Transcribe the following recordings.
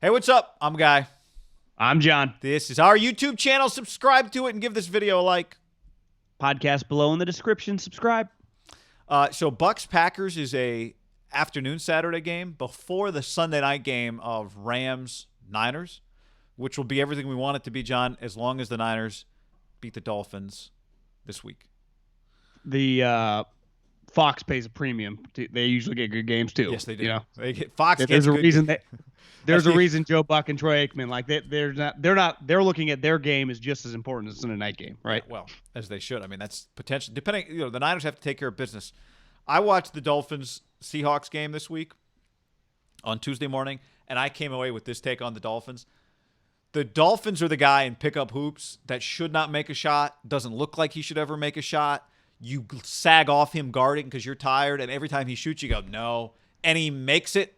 Hey, what's up? I'm Guy. I'm John. This is our YouTube channel. Subscribe to it and give this video a like. Podcast below in the description. Subscribe. So Bucks Packers is a afternoon Saturday game before the Sunday night game of Rams Niners, which will be everything we want it to be, John, as long as the Niners beat the Dolphins this week. The Fox pays a premium. They usually get good games too. Yes, they do. You know? They get Fox. There's gets a good reason. games. There's a reason Joe Buck and Troy Aikman they're looking at their game as just as important as the Sunday night game, right? Well, as they should. I mean, that's potential. Depending, the Niners have to take care of business. I watched the Dolphins Seahawks game this week on Tuesday morning, and I came away with this take on the Dolphins. The Dolphins are the guy in pickup hoops that should not make a shot, doesn't look like he should ever make a shot. You sag off him guarding because you're tired, and every time he shoots, you go, no. And he makes it.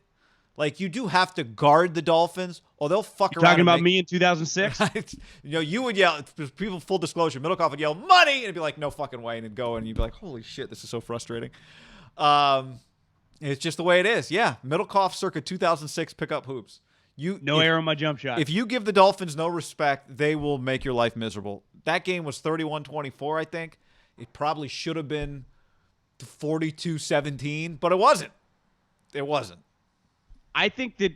Like, you do have to guard the Dolphins, or they'll fuck around. Talking about me in 2006? You would yell, people, full disclosure, Middlecoff would yell, money, and it'd be like, no fucking way, and it'd go, and you'd be like, holy shit, this is so frustrating. It's just the way it is. Yeah, Middlecoff circa 2006 pickup hoops. No error on my jump shot. If you give the Dolphins no respect, they will make your life miserable. That game was 31-24, I think. It probably should have been 42-17, but it wasn't. It wasn't. I think that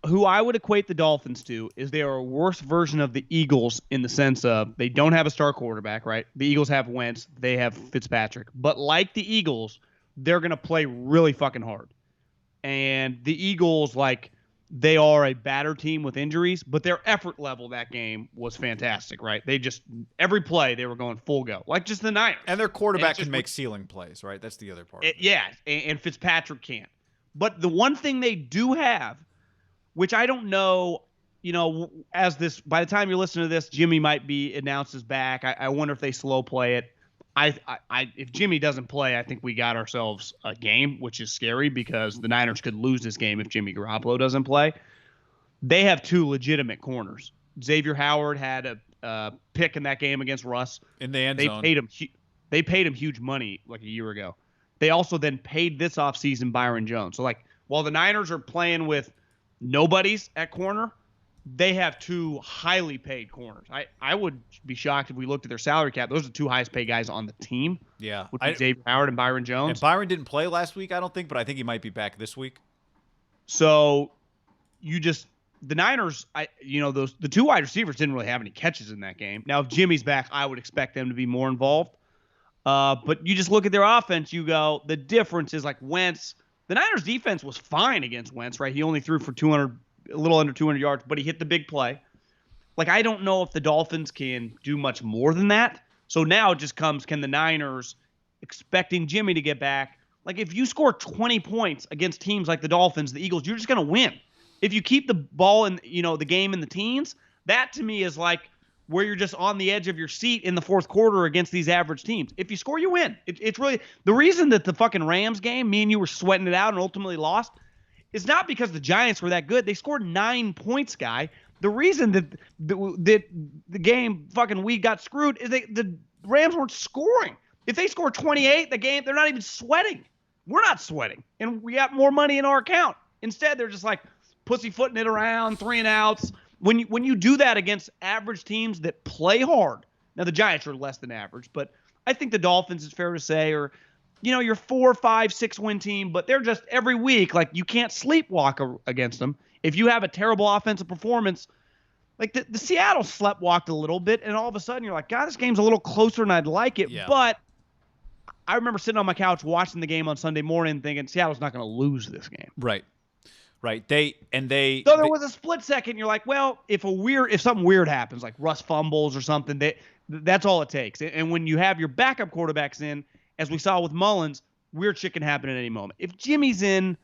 who I would equate the Dolphins to is they are a worse version of the Eagles in the sense of they don't have a star quarterback, right? The Eagles have Wentz. They have Fitzpatrick. But like the Eagles, they're going to play really fucking hard. And the Eagles, they are a battered team with injuries, but their effort level that game was fantastic, right? They just, every play, they were going full go. Like just the Niners. And their quarterback can make ceiling plays, right? That's the other part. Yeah, and Fitzpatrick can't. But the one thing they do have, which I don't know, by the time you're listening to this, Jimmy might be announced as back. I wonder if they slow play it. If Jimmy doesn't play, I think we got ourselves a game, which is scary because the Niners could lose this game if Jimmy Garoppolo doesn't play. They have two legitimate corners. Xavier Howard had a pick in that game against Russ. In the end zone. They paid him huge money like a year ago. They also then paid this offseason Byron Jones. So, while the Niners are playing with nobodies at corner, they have two highly paid corners. I would be shocked if we looked at their salary cap. Those are the two highest paid guys on the team. Yeah. Xavier Howard and Byron Jones. And Byron didn't play last week, I don't think, but I think he might be back this week. So, the Niners, the two wide receivers didn't really have any catches in that game. Now, if Jimmy's back, I would expect them to be more involved. But you just look at their offense, you go, the difference is Wentz. The Niners defense was fine against Wentz, right? He only threw for a little under 200 yards, but he hit the big play. I don't know if the Dolphins can do much more than that. So now it just comes, can the Niners, expecting Jimmy to get back? If you score 20 points against teams like the Dolphins, the Eagles, you're just going to win. If you keep the ball in, the game in the teens, that to me is where you're just on the edge of your seat in the fourth quarter against these average teams. If you score, you win. It's really the reason that the fucking Rams game, me and you were sweating it out and ultimately lost, is not because the Giants were that good. They scored 9 points, Guy. The reason that the game fucking we got screwed is the Rams weren't scoring. If they score 28, the game, they're not even sweating. We're not sweating, and we got more money in our account. Instead, they're just pussyfooting it around, 3 and outs. When you do that against average teams that play hard, now the Giants are less than average, but I think the Dolphins, it's fair to say, are, your 4, 5, 6 win team, but they're just every week, you can't sleepwalk against them. If you have a terrible offensive performance, the Seattle sleptwalked a little bit, and all of a sudden you're like, God, this game's a little closer than I'd like it. Yeah. But I remember sitting on my couch watching the game on Sunday morning thinking Seattle's not going to lose this game. Right. Right. So there was a split second. You're like, well, if something weird happens, like Russ fumbles or something, that's all it takes. And when you have your backup quarterbacks in, as we saw with Mullins, weird shit can happen at any moment. If Jimmy's in,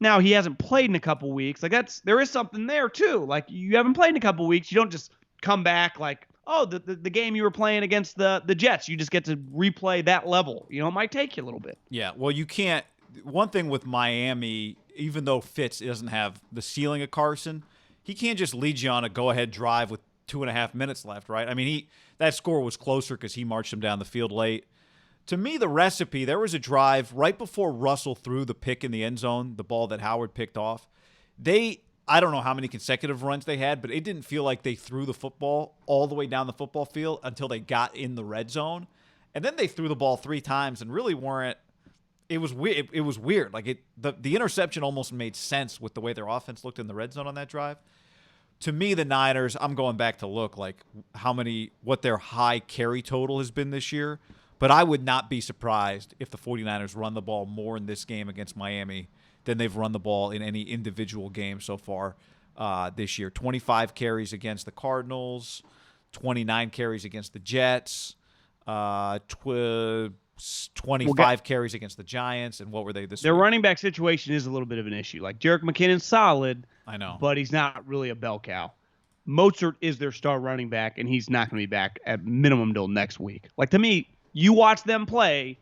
now he hasn't played in a couple weeks. There is something there too. You haven't played in a couple weeks. You don't just come back the game you were playing against the Jets. You just get to replay that level. It might take you a little bit. Yeah. Well, you can't. One thing with Miami, even though Fitz doesn't have the ceiling of Carson, he can't just lead you on a go-ahead drive with 2.5 minutes left, right? I mean, that score was closer because he marched him down the field late. To me, the recipe, there was a drive right before Russell threw the pick in the end zone, the ball that Howard picked off. They I don't know how many consecutive runs they had, but it didn't feel like they threw the football all the way down the football field until they got in the red zone. And then they threw the ball 3 times and really weren't. It was weird. It was weird. Like the interception almost made sense with the way their offense looked in the red zone on that drive. To me, the Niners, I'm going back to look like what their high carry total has been this year. But I would not be surprised if the 49ers run the ball more in this game against Miami than they've run the ball in any individual game so far this year. 25 carries against the Cardinals, 29 carries against the Jets, 25 carries against the Giants, and what were they this week? Their running back situation is a little bit of an issue. Like, Jerick McKinnon's solid, I know, but he's not really a bell cow. Mozart is their star running back, and he's not going to be back at minimum till next week. Like, to me, you watch them play,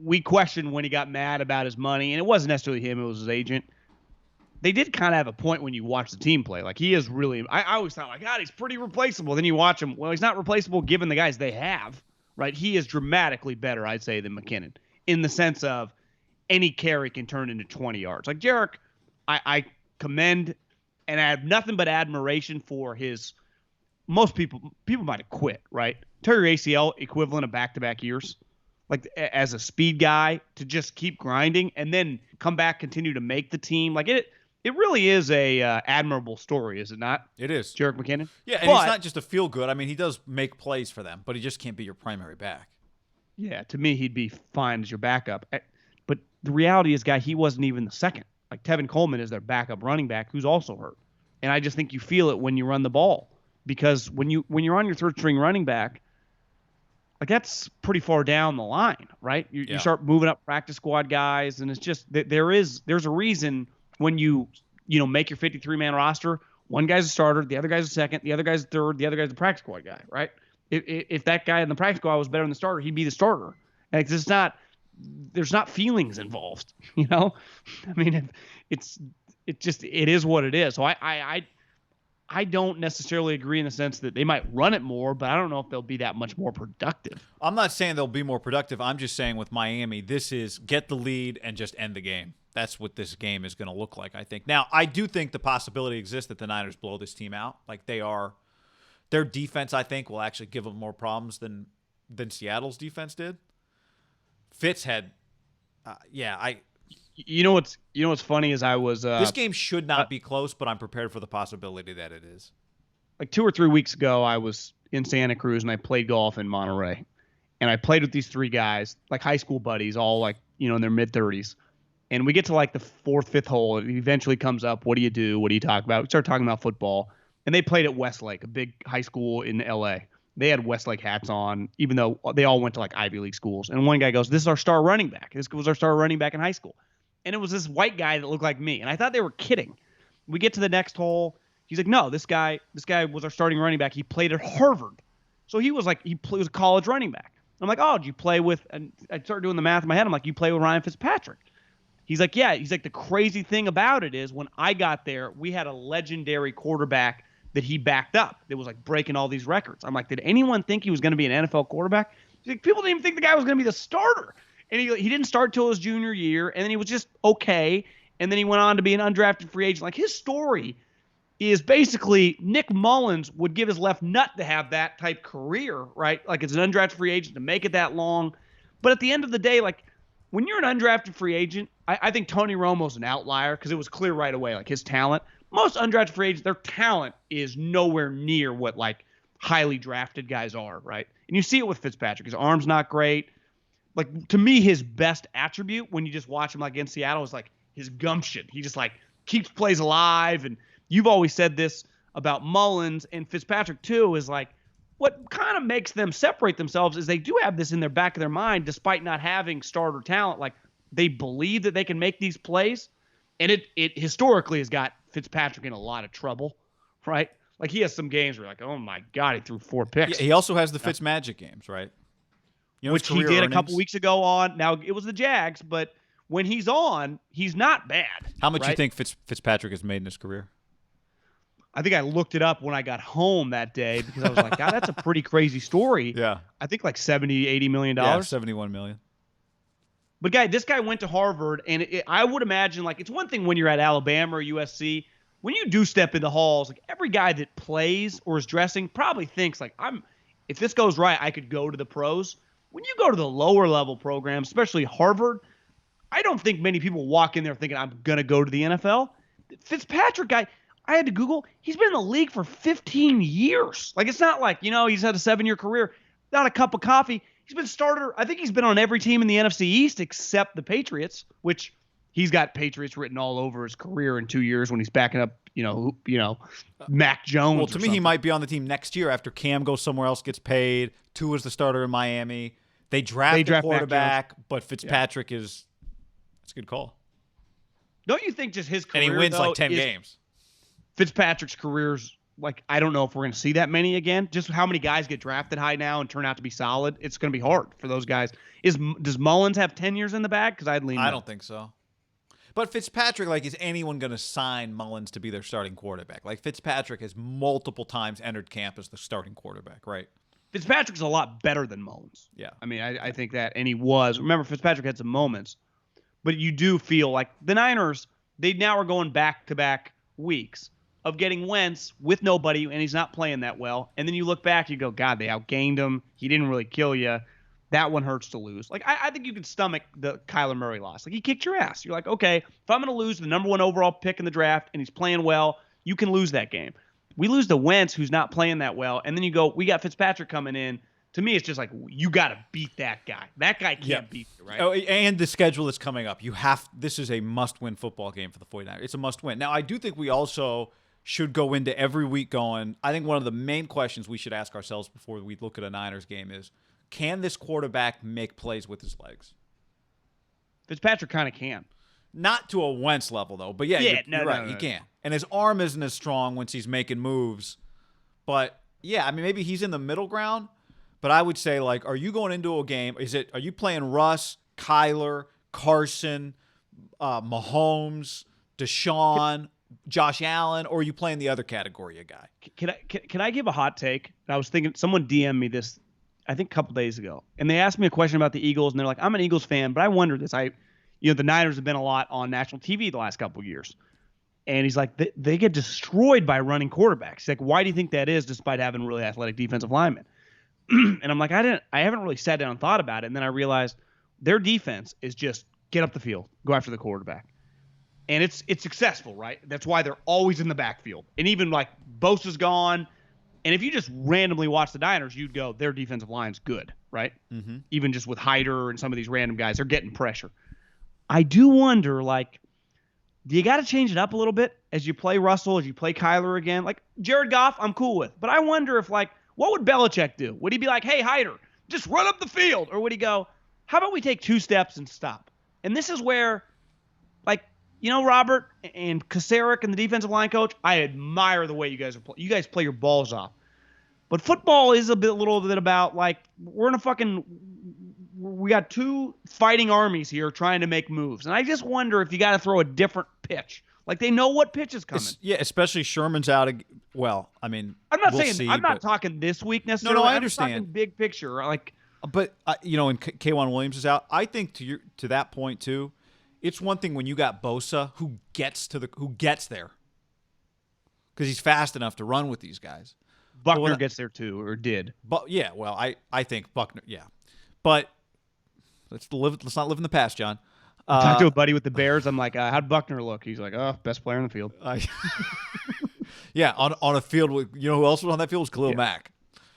we questioned when he got mad about his money, and it wasn't necessarily him, it was his agent. They did kind of have a point when you watch the team play. Like, he is really – I always thought, like, God, he's pretty replaceable. Then you watch him. Well, he's not replaceable given the guys they have, right? He is dramatically better, I'd say, than McKinnon in the sense of any carry can turn into 20 yards. Like, Jerick, I commend and I have nothing but admiration for his – most people might have quit, right? Terry ACL equivalent of back-to-back years. Like, as a speed guy, to just keep grinding and then come back, continue to make the team. Like, it really is a admirable story, is it not? It is. Jerick McKinnon? Yeah, and it's not just a feel good. I mean, he does make plays for them, but he just can't be your primary back. Yeah, to me, he'd be fine as your backup. But the reality is, guy, he wasn't even the second. Like, Tevin Coleman is their backup running back who's also hurt. And I just think you feel it when you run the ball. Because when you're on your third-string running back, like, that's pretty far down the line, right? You start moving up practice squad guys, and it's just there's a reason when you make your 53-man roster, one guy's a starter, the other guy's a second, the other guy's a third, the other guy's a practice squad guy, right? If that guy in the practice squad was better than the starter, he'd be the starter. And there's not feelings involved, you know? I mean, it is what it is. So I don't necessarily agree in the sense that they might run it more, but I don't know if they'll be that much more productive. I'm not saying they'll be more productive. I'm just saying with Miami, this is get the lead and just end the game. That's what this game is going to look like, I think. Now, I do think the possibility exists that the Niners blow this team out. Like, their defense, I think, will actually give them more problems than Seattle's defense did. Fitz had, You know what's funny is I was this game should not be close, but I'm prepared for the possibility that it is. Like 2 or 3 weeks ago, I was in Santa Cruz and I played golf in Monterey, and I played with these 3 guys, like high school buddies, all like in their mid-30s, and we get to like the 4th, 5th hole. It eventually comes up. What do you do? What do you talk about? We start talking about football, and they played at Westlake, a big high school in L.A. They had Westlake hats on, even though they all went to like Ivy League schools. And one guy goes, "This is our star running back. This was our star running back in high school." And it was this white guy that looked like me. And I thought they were kidding. We get to the next hole. He's like, "No, this guy was our starting running back. He played at Harvard." So he was a college running back. I'm like, "Oh, did you play with," and I started doing the math in my head. I'm like, "You play with Ryan Fitzpatrick?" He's like, "Yeah." He's like, "The crazy thing about it is when I got there, we had a legendary quarterback that he backed up that was like breaking all these records." I'm like, "Did anyone think he was going to be an NFL quarterback?" He's like, "People didn't even think the guy was going to be the starter." And he didn't start till his junior year, and then he was just okay, and then he went on to be an undrafted free agent. Like, his story is basically Nick Mullins would give his left nut to have that type career, right? Like, as an undrafted free agent to make it that long. But at the end of the day, like, when you're an undrafted free agent, I think Tony Romo's an outlier because it was clear right away, like, his talent. Most undrafted free agents, their talent is nowhere near what, like, highly drafted guys are, right? And you see it with Fitzpatrick. His arm's not great. Like, to me, his best attribute when you just watch him, like, against Seattle is, like, his gumption. He just, like, keeps plays alive. And you've always said this about Mullins and Fitzpatrick, too, is, like, what kind of makes them separate themselves is they do have this in their back of their mind, despite not having starter talent. Like, they believe that they can make these plays. And it historically has got Fitzpatrick in a lot of trouble, right? Like, he has some games where you're like, oh, my God, he threw 4 picks. Yeah, he also has the Fitzmagic games, right? Which he did a couple weeks ago on. Now, it was the Jags, but when he's on, he's not bad. How much do you think Fitzpatrick has made in his career? I think I looked it up when I got home that day because I was like, God, that's a pretty crazy story. Yeah. I think like $70, $80 million. Yeah, $71 million. But this guy went to Harvard, and I would imagine like it's one thing when you're at Alabama or USC. When you do step in the halls, like every guy that plays or is dressing probably thinks like if this goes right, I could go to the pros. When you go to the lower level programs, especially Harvard, I don't think many people walk in there thinking I'm going to go to the NFL. Fitzpatrick guy, I had to Google, he's been in the league for 15 years. Like it's not like, he's had a 7-year career, not a cup of coffee. He's been starter. I think he's been on every team in the NFC East except the Patriots, which he's got Patriots written all over his career in 2 years when he's backing up, Mac Jones. Well, to me, he might be on the team next year after Cam goes somewhere else, gets paid. Tua's the starter in Miami. They draft a quarterback, but Fitzpatrick is – it's a good call. Don't you think just his career, and he wins like 10 games. Fitzpatrick's career's like, I don't know if we're going to see that many again. Just how many guys get drafted high now and turn out to be solid. It's going to be hard for those guys. Does Mullins have 10 years in the bag? Because I don't think so. But Fitzpatrick, like, is anyone going to sign Mullins to be their starting quarterback? Like, Fitzpatrick has multiple times entered camp as the starting quarterback, right? Fitzpatrick's a lot better than Mullins. Yeah. I mean, I think that, and he was. Remember, Fitzpatrick had some moments. But you do feel like the Niners, they now are going back-to-back weeks of getting Wentz with nobody, and he's not playing that well. And then you look back, you go, God, they outgained him. He didn't really kill you. That one hurts to lose. Like, I think you can stomach the Kyler Murray loss. Like, he kicked your ass. You're like, okay, if I'm going to lose the number 1 overall pick in the draft and he's playing well, you can lose that game. We lose to Wentz, who's not playing that well, and then you go, we got Fitzpatrick coming in. To me, it's just like, you got to beat that guy. That guy can't beat you, right? Oh, and the schedule that's coming up. This is a must-win football game for the 49ers. It's a must-win. Now, I do think we also should go into every week going, I think one of the main questions we should ask ourselves before we look at a Niners game is, can this quarterback make plays with his legs? Fitzpatrick kind of can. Not to a Wentz level, though. But, you're right. He can. And his arm isn't as strong once he's making moves. But, I mean, maybe he's in the middle ground. But I would say, like, are you going into a game? Are you playing Russ, Kyler, Carson, Mahomes, Deshaun, Josh Allen, or are you playing the other category of guy? Can I give a hot take? I was thinking, someone DM'd me this, I think a couple days ago, and they asked me a question about the Eagles, and they're like, I'm an Eagles fan, but I wonder this. The Niners have been a lot on national TV the last couple of years. And he's like, they get destroyed by running quarterbacks. He's like, why do you think that is despite having really athletic defensive linemen? And I'm like, I haven't really sat down and thought about it. And then I realized their defense is just get up the field, go after the quarterback. And it's successful, right? That's why they're always in the backfield. And even like Bosa's gone. And if you just randomly watch the Niners, you'd go, their defensive line's good, right? Mm-hmm. Even just with Hyder and some of these random guys, they're getting pressure. I do wonder, like, do you got to change it up a little bit as you play Russell, as you play Kyler again? Like, Jared Goff, I'm cool with. But I wonder if, like, what would Belichick do? Would he be like, hey, Hyder, just run up the field? Or would he go, how about we take 2 steps and stop? And this is where, like, Robert and Kasarik and the defensive line coach, I admire the way you guys are playing. You guys play your balls off. But football is a little bit about, like, we got 2 fighting armies here trying to make moves. And I just wonder if you got to throw a different pitch. Like, they know what pitch is coming. Especially Sherman's out. Well, I mean, I'm not talking this week necessarily. No, I understand. I'm talking big picture. Like, but and K'Wan Williams is out. I think to that point too, it's one thing when you got Bosa who gets there because he's fast enough to run with these guys. Buckner gets there too, or did. But I think Buckner. Yeah, but let's not live in the past, John. Talked to a buddy with the Bears. I'm like, how'd Buckner look? He's like, oh, best player in the field. On a field with, who else was on that field was Khalil Mack.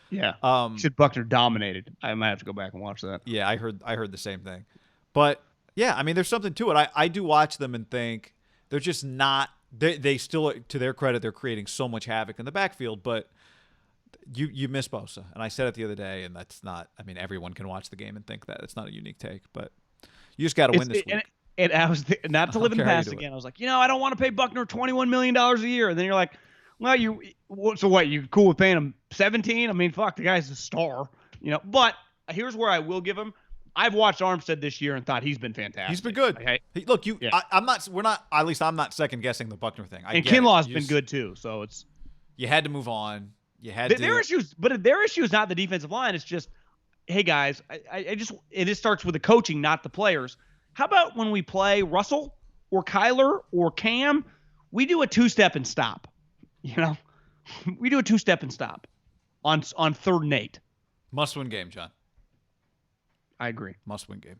Yeah. He said Buckner dominated. I might have to go back and watch that. Yeah, I heard the same thing. But yeah, I mean, there's something to it. I do watch them and think they're just not. They still, to their credit, they're creating so much havoc in the backfield. But you miss Bosa, and I said it the other day, and that's not. I mean, everyone can watch the game and think that it's not a unique take, but. You just got to win this week. And I was not to live in the past again. I was like, I don't want to pay Buckner $21 million a year. And then you're like, well, so what? You cool with paying him 17? I mean, fuck, the guy's a star, But here's where I will give him. I've watched Armstead this year and thought he's been fantastic. He's been good. Okay. Look, I'm not. We're not. At least I'm not second guessing the Buckner thing. And Kinlaw's been good too. So it's. You had to move on. You had to. Their issues, but their issue is not the defensive line. It's just. Hey guys, it starts with the coaching, not the players. How about when we play Russell or Kyler or Cam, we do a two-step and stop. We do a two-step and stop on 3rd and 8. Must-win game, John. I agree. Must-win game.